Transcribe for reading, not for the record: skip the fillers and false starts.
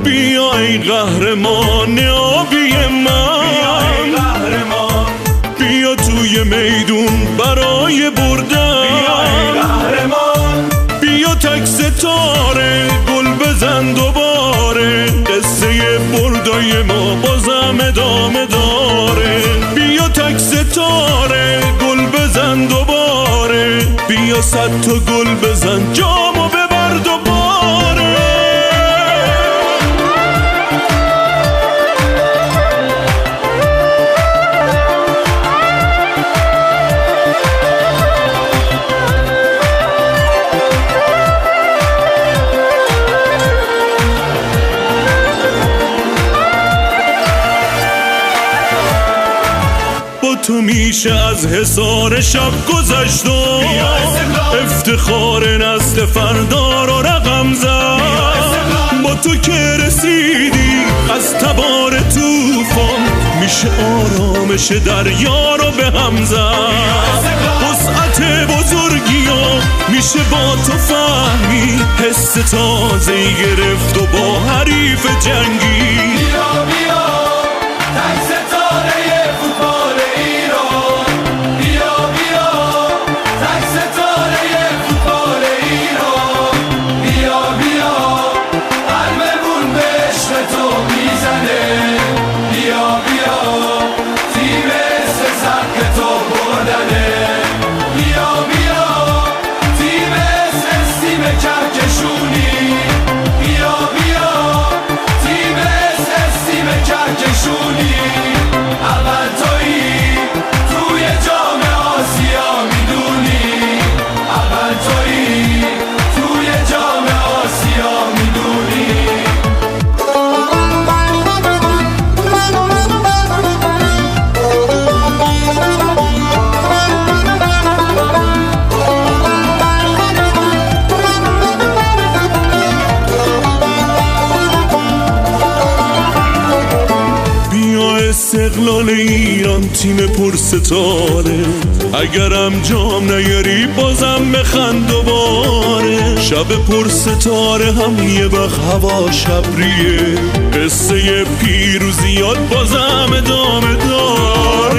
بیا ای قهرمان آبی من، بیا توی میدون برای بردن، بیا تک ستاره گل بزن دوباره، قصه بردای ما بازم ادامه داره. بیا تک ستاره گل بزن دوباره، بیا 100 تا گل بزن جامو ببر دوباره. تو میشه از حصار شب گذشت و افتخار نسل فردا رو رقم زد. با تو که رسیدی از تبار طوفان، میشه آرامش دریا رو به هم زد. وسعت بزرگی ها میشه با تو فهمی، حس تازه‌ای گرفت و با حریف جنگی. بیا بیا تک ستاره فوتبال ایران، بیا بیا تک ستاره فوتبال ایران، بیا بیا قلبمون به عشق تو میزنه، بیا بیا تیم اسم سبک تو بردنه، بیا بیا تیم اسم تیم کهکشونی، بیا بیا تیم اسم تیم کهکشونی. اول تویی توی جام آسیا میدونی، اول تویی توی جام آسیا میدونی. استقلال ایران تیم پرستاره، اگرم جام نیاری بازم بخند دوباره. شب پرستاره هم یه وقت هوا شبریه، قصه پیروزیات بازم ادامه داره.